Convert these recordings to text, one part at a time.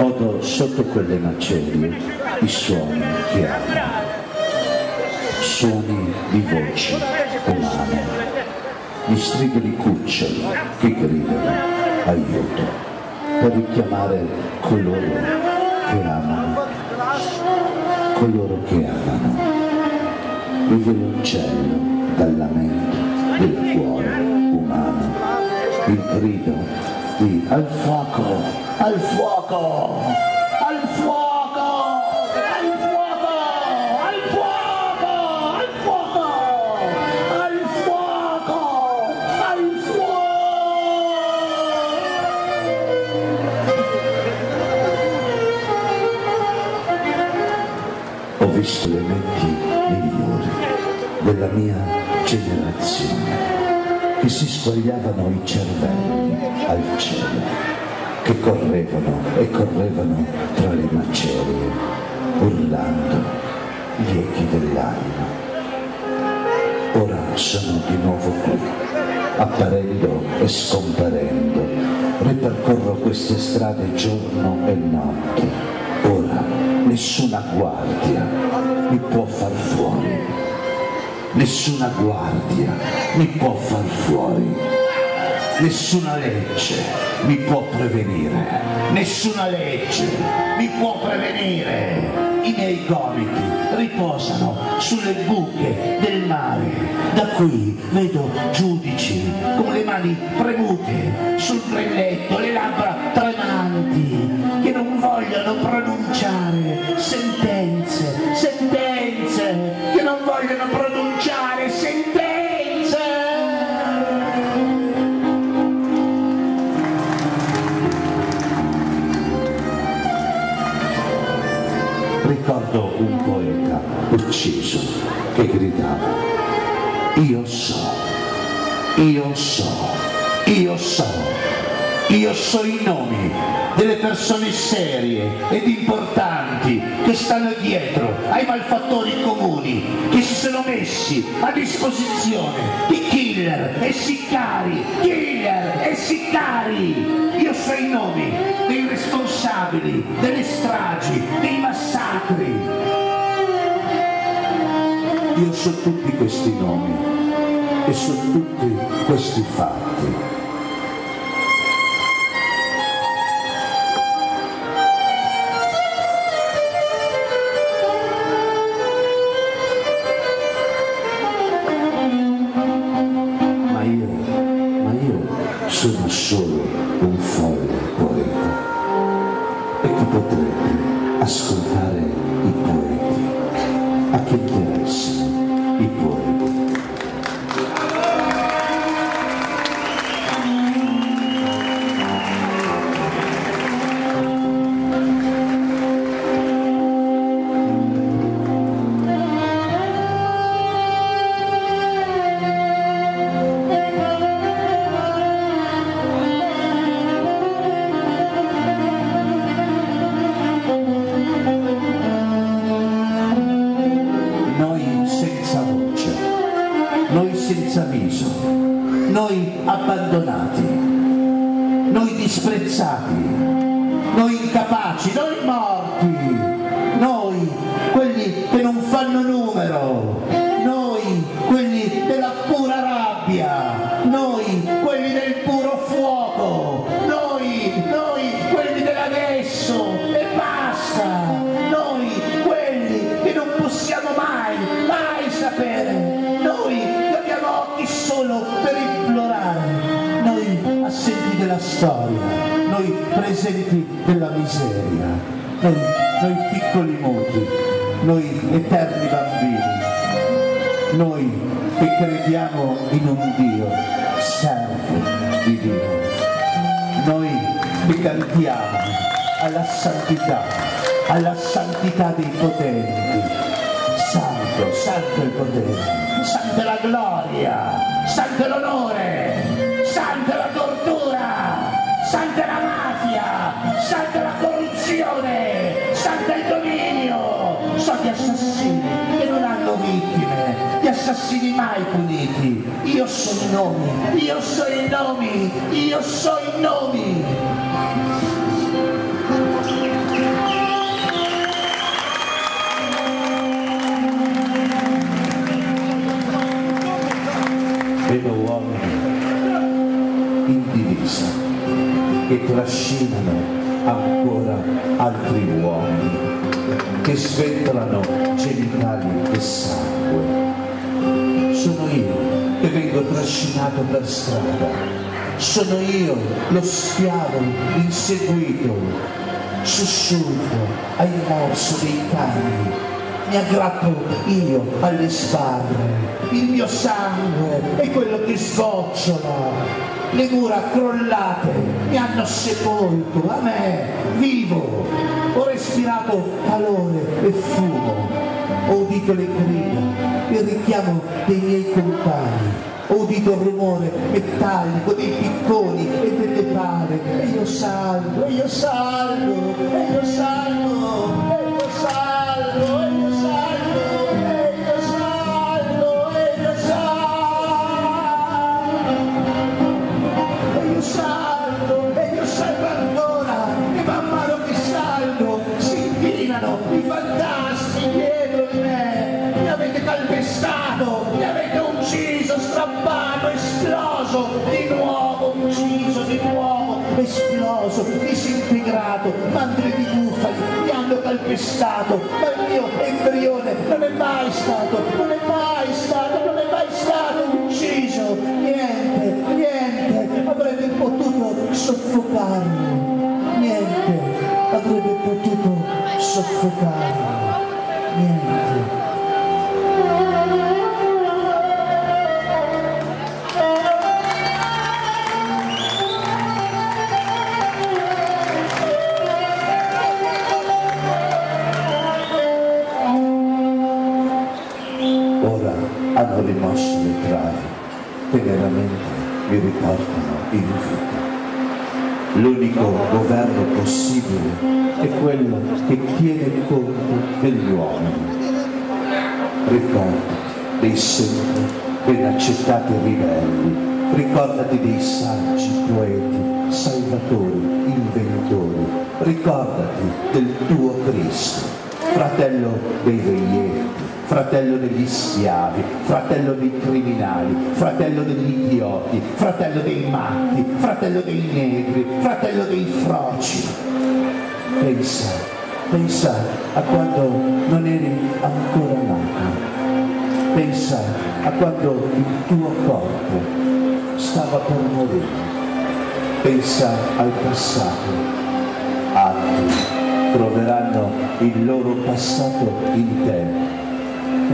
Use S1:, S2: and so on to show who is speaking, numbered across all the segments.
S1: Odo sotto quelle macerie i suoni che amo, suoni di voci umane, gli strigoli cuccioli che gridano aiuto per richiamare coloro che amano, il violoncello dal lamento del cuore umano, il grido di al fuoco, al fuoco, al fuoco, al fuoco, al fuoco, al fuoco, al fuoco, al fuoco. Ho visto le menti migliori della mia generazione che si squagliavano i cervelli al cielo, che correvano e correvano tra le macerie, urlando gli echi dell'anima. Ora sono di nuovo qui, apparendo e scomparendo, ripercorro queste strade giorno e notte. Ora nessuna guardia mi può far fuori, nessuna guardia mi può far fuori, nessuna legge mi può prevenire, nessuna legge mi può prevenire. I miei gomiti riposano sulle buche del mare, da qui vedo giudici con le mani premute sul grilletto, le labbra tremanti, che non vogliono pronunciare sentenze, che non vogliono pronunciare sentenze. Ricordo un poeta ucciso che gridava: io so, io so, io so, io so i nomi delle persone serie ed importanti che stanno dietro ai malfattori comuni, che si sono messi a disposizione di killer e siccari, Io so i nomi dei responsabili delle stragi, dei massacri. Io so tutti questi nomi e so tutti questi fatti. Sono solo un folle poeta e chi potrebbe ascoltare i poeti? A chi interessano i poeti? Senza viso, noi abbandonati, noi disprezzati, noi incapaci, noi morti, noi quelli che non fanno numero, noi quelli della pura rabbia, noi quelli del puro fuoco, noi quelli dell'adesso e basta, noi quelli che non possiamo mai sapere, noi solo per implorare, noi assenti della storia, noi presenti della miseria, noi piccoli muti, noi eterni bambini, noi che crediamo in un Dio, servi di Dio, noi che cantiamo alla santità dei potenti, santo, santo il potere, santa la gloria, santo l'onore, santa la tortura, santa la mafia, santa la corruzione, santa il dominio. So di assassini che non hanno vittime, di assassini mai puniti. Io so i nomi, io so i nomi, io so i nomi. che trascinano ancora altri uomini, che sventolano genitali e sangue. Sono io che vengo trascinato per strada, sono io lo schiavo inseguito, sussulto ai morso dei cani, mi aggrappo io alle spalle, il mio sangue è quello che sgocciola. Le mura crollate mi hanno sepolto, a me, vivo. Ho respirato calore e fumo, ho udito le grida, il richiamo dei miei compagni, ho udito il rumore metallico dei picconi e delle pale, e io salgo, e io salgo, e io salgo, e io salgo, e io salgo, e io salgo, e io salgo, e io salgo ancora, e man mano che salgo si inchinano i fantasmi dietro di me. Mi avete calpestato, mi avete ucciso, strappato, esploso, di nuovo ucciso, di nuovo esploso, disintegrato, mandrie di bufali mi hanno calpestato, ma il mio embrione non è mai stato, non è mai stato, non è mai stato ucciso. Niente, niente avrebbe potuto soffocarlo, niente avrebbe potuto soffocarlo, niente. Ora hanno rimosso le travi, teneramente mi riportano in vita. L'unico governo possibile è quello che tiene conto degli uomini. Ricordati dei sempre ben accettati ribelli, ricordati dei saggi poeti, salvatori, inventori, ricordati del tuo Cristo, fratello dei reietti, fratello degli schiavi, fratello dei criminali, fratello degli idioti, fratello dei matti, fratello dei negri, fratello dei froci. Pensa a quando non eri ancora nato, pensa a quando il tuo corpo stava per morire, pensa al passato. Altri troveranno il loro passato in te,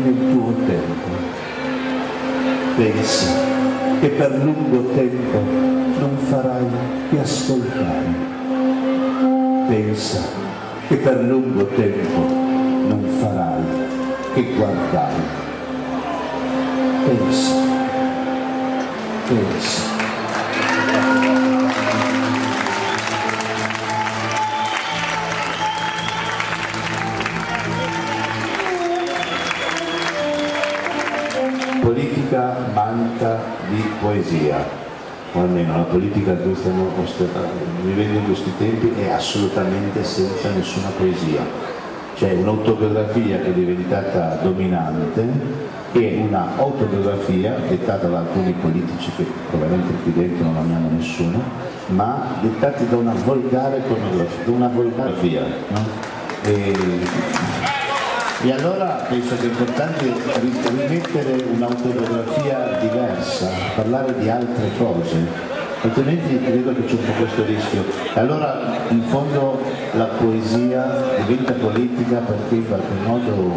S1: nel tuo tempo. Pensa che per lungo tempo non farai che ascoltare. Pensa che per lungo tempo non farai che guardare. Pensa, pensa.
S2: Politica manca di poesia, o almeno la politica che stiamo vivendo in questi tempi è assolutamente senza nessuna poesia. C'è un'autobiografia che è diventata dominante e una autobiografia dettata da alcuni politici che probabilmente qui dentro non amiamo nessuno, ma dettati da una volgare pornografia, da una volgarfia, no? E allora penso che è importante rimettere un'autobiografia diversa, parlare di altre cose, altrimenti credo che c'è un po' questo rischio. E allora in fondo la poesia diventa politica perché in qualche modo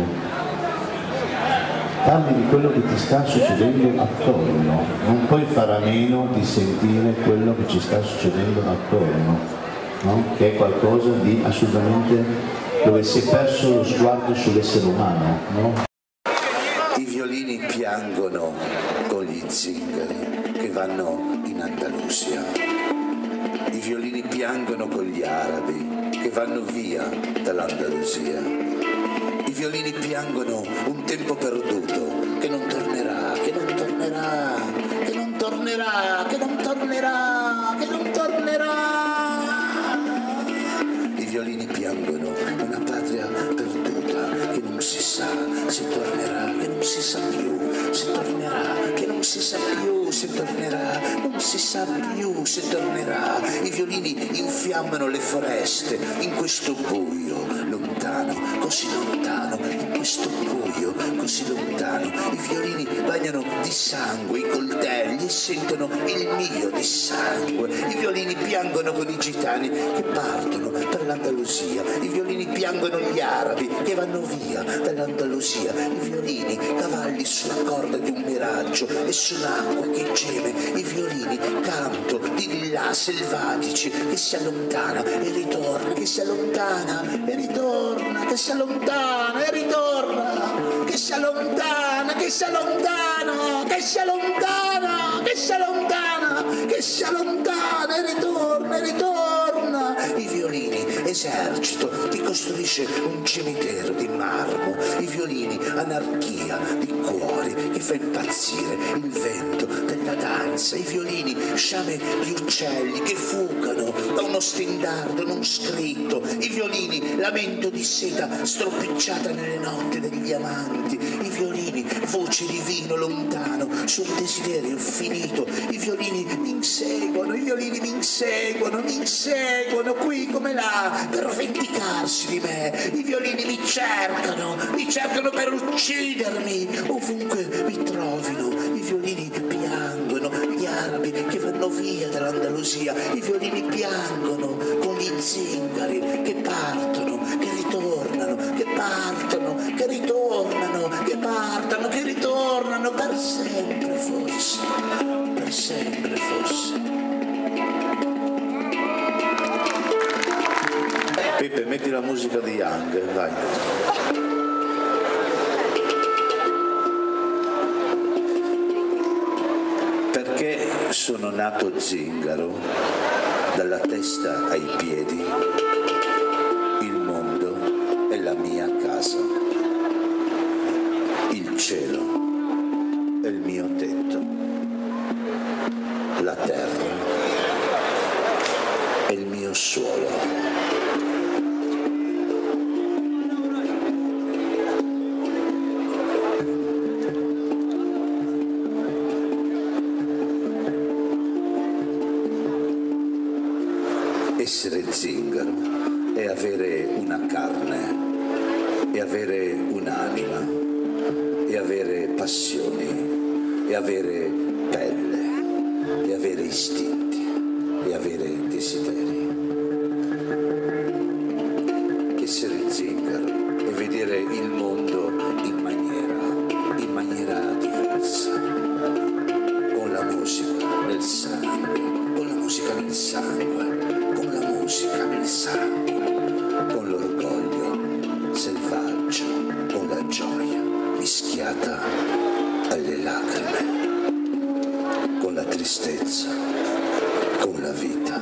S2: parli di quello che ti sta succedendo attorno, non puoi fare a meno di sentire quello che ci sta succedendo attorno, no? Che è qualcosa di assolutamente dove si è perso lo sguardo sull'essere umano, no?
S3: I violini piangono con gli zingari che vanno in Andalusia. I violini piangono con gli arabi che vanno via dall'Andalusia. I violini piangono un tempo perduto che non tornerà, che non tornerà, che non tornerà, che non tornerà, che non tornerà. I violini piangono una patria perduta che non si sa se tornerà, che non si sa più se tornerà, che non si sa più se tornerà, non si sa più se tornerà. I violini infiammano le foreste in questo buio lontano, così lontano, in questo buio così lontano. I violini bagnano di sangue i coltelli e sentono il mio di sangue. I violini piangono con i gitani che partono per l'Andalusia. I violini piangono gli arabi che vanno via dall'Andalusia. I violini cavalli sulla corda di un miraggio e sull'acqua che geme. I violini canto di là selvatici che si allontana e ritorna, che si allontana e ritorna, che si allontana e ritorna, che si allontana, che si allontana, che si allontana, che si allontana, che si allontana e ritorna e ritorna. I violini, esercito che costruisce un cimitero di marmo. I violini, anarchia di cuori che fa impazzire il vento della danza. I violini, sciame di uccelli che fuggono da uno stendardo non scritto. I violini, lamento di seta stropicciata nelle notti degli amanti. I violini, voce di vino lontano su un desiderio infinito. I violini mi inseguono, i violini mi inseguono qui come là per vendicarsi di me. I violini mi cercano per uccidermi ovunque mi trovino. I violini piangono gli arabi che vanno via dall'Andalusia. I violini piangono con gli zingari che partono, che ritornano, che partono, che ritornano, che partono, che ritornano per sempre forse, per sempre forse. Peppe, metti la musica di Young, vai. Perché sono nato zingaro, dalla testa ai piedi, il mondo è la mia casa, il cielo è il mio tetto, la terra è il mio suolo. Essere zingaro è avere una carne, è avere un'anima, è avere passioni, è avere pelle, è avere istinti, è avere desideri. Essere zingaro è vedere il mondo in maniera diversa, con la musica nel sangue, con la musica nel sangue. Musica nel sangue, con l'orgoglio selvaggio, con la gioia mischiata alle lacrime, con la tristezza, con la vita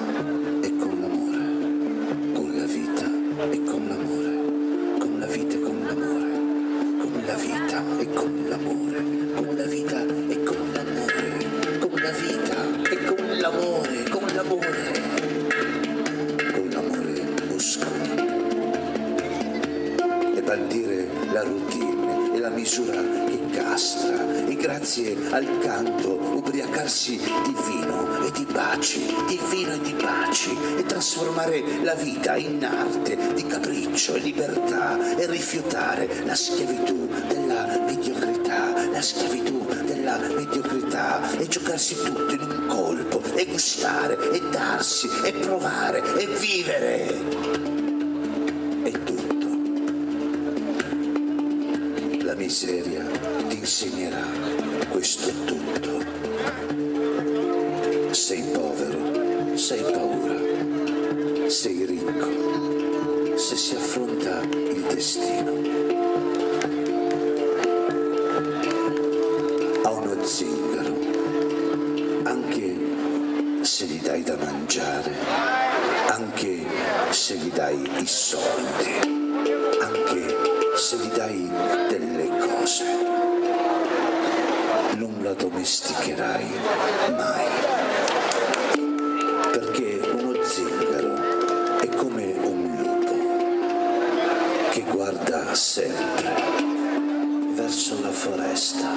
S3: e con l'amore, con la vita e con l'amore, con la vita e con l'amore, con la vita e con l'amore, con la vita e con l'amore, con la vita e con l'amore, con l'amore. E bandire la routine e la misura che castra, e grazie al canto ubriacarsi di vino e di baci, di vino e di baci, e trasformare la vita in arte di capriccio e libertà, e rifiutare la schiavitù della mediocrità, la schiavitù della mediocrità, e giocarsi tutto in un colpo, e gustare, e darsi, e provare, e vivere. È tutto. La miseria ti insegnerà questo tutto. Sei povero, sei paura, sei ricco, se si affronta il destino. A uno zingaro, anche se gli dai da mangiare, anche se gli dai i soldi, anche se gli dai delle cose, non la domesticherai mai, perché uno zingaro è come un lupo che guarda sempre verso la foresta